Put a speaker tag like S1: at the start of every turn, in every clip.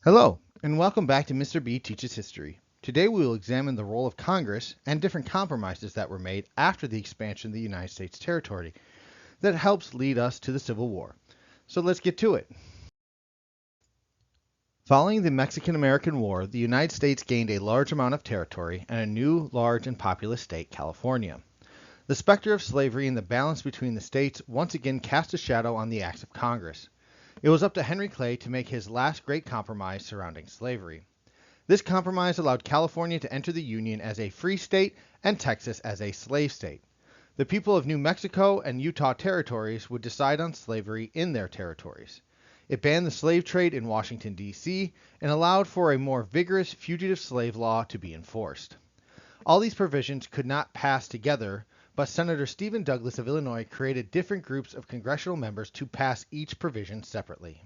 S1: Hello, and welcome back to Mr. B Teaches History. Today we will examine the role of Congress and different compromises that were made after the expansion of the United States territory that helps lead us to the Civil War. So let's get to it. Following the Mexican-American War, the United States gained a large amount of territory and a new, large, and populous state, California. The specter of slavery and the balance between the states once again cast a shadow on the acts of Congress. It was up to Henry Clay to make his last great compromise surrounding slavery. This compromise allowed California to enter the Union as a free state and Texas as a slave state. The people of New Mexico and Utah territories would decide on slavery in their territories. It banned the slave trade in Washington, D.C., and allowed for a more vigorous fugitive slave law to be enforced. All these provisions could not pass together, but Senator Stephen Douglas of Illinois created different groups of congressional members to pass each provision separately.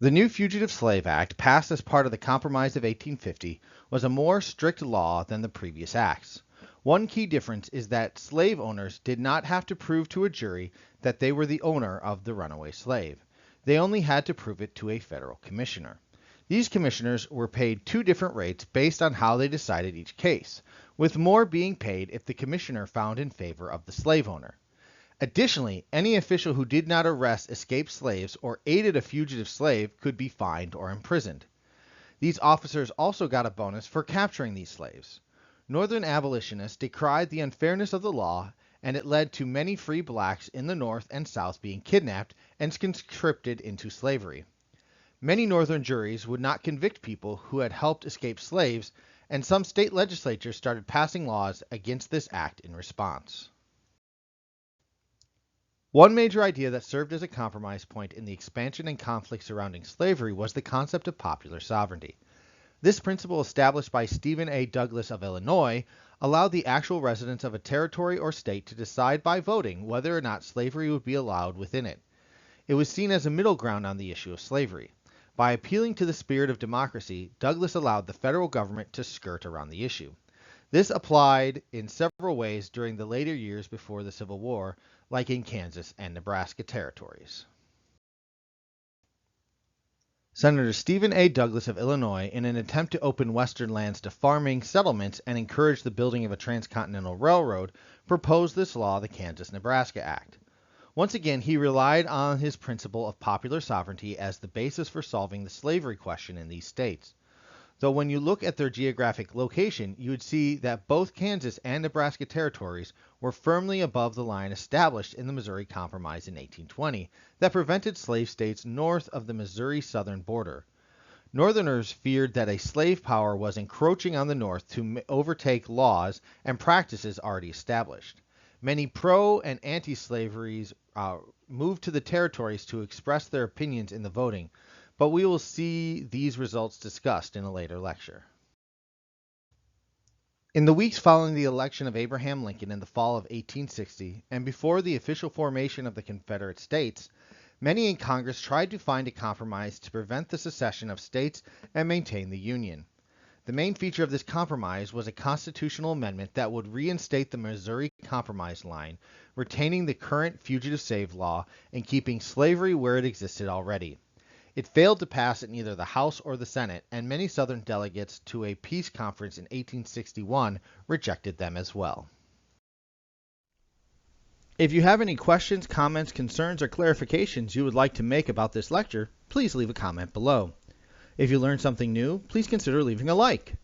S1: The new Fugitive Slave Act, passed as part of the Compromise of 1850, was a more strict law than the previous acts. One key difference is that slave owners did not have to prove to a jury that they were the owner of the runaway slave. They only had to prove it to a federal commissioner. These commissioners were paid two different rates based on how they decided each case, with more being paid if the commissioner found in favor of the slave owner. Additionally, any official who did not arrest escaped slaves or aided a fugitive slave could be fined or imprisoned. These officers also got a bonus for capturing these slaves. Northern abolitionists decried the unfairness of the law, and it led to many free blacks in the North and South being kidnapped and conscripted into slavery. Many Northern juries would not convict people who had helped escape slaves, and some state legislatures started passing laws against this act in response. One major idea that served as a compromise point in the expansion and conflict surrounding slavery was the concept of popular sovereignty. This principle, established by Stephen A. Douglas of Illinois, allowed the actual residents of a territory or state to decide by voting whether or not slavery would be allowed within it. It was seen as a middle ground on the issue of slavery. By appealing to the spirit of democracy, Douglas allowed the federal government to skirt around the issue. This applied in several ways during the later years before the Civil War, like in Kansas and Nebraska territories. Senator Stephen A. Douglas of Illinois, in an attempt to open western lands to farming settlements and encourage the building of a transcontinental railroad, proposed this law, the Kansas-Nebraska Act. Once again, he relied on his principle of popular sovereignty as the basis for solving the slavery question in these states. Though when you look at their geographic location, you would see that both Kansas and Nebraska territories were firmly above the line established in the Missouri Compromise in 1820 that prevented slave states north of the Missouri southern border. Northerners feared that a slave power was encroaching on the North to overtake laws and practices already established. Many pro- and anti-slaveries moved to the territories to express their opinions in the voting, but we will see these results discussed in a later lecture. In the weeks following the election of Abraham Lincoln in the fall of 1860, and before the official formation of the Confederate States, many in Congress tried to find a compromise to prevent the secession of states and maintain the Union. The main feature of this compromise was a constitutional amendment that would reinstate the Missouri Compromise line, retaining the current fugitive slave law and keeping slavery where it existed already. It failed to pass in either the House or the Senate, and many Southern delegates to a peace conference in 1861 rejected them as well. If you have any questions, comments, concerns, or clarifications you would like to make about this lecture, please leave a comment below. If you learned something new, please consider leaving a like.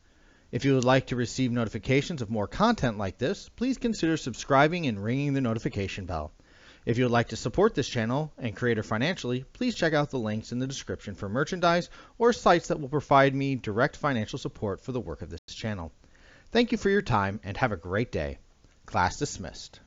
S1: If you would like to receive notifications of more content like this, please consider subscribing and ringing the notification bell. If you would like to support this channel and creator financially, please check out the links in the description for merchandise or sites that will provide me direct financial support for the work of this channel. Thank you for your time and have a great day. Class dismissed.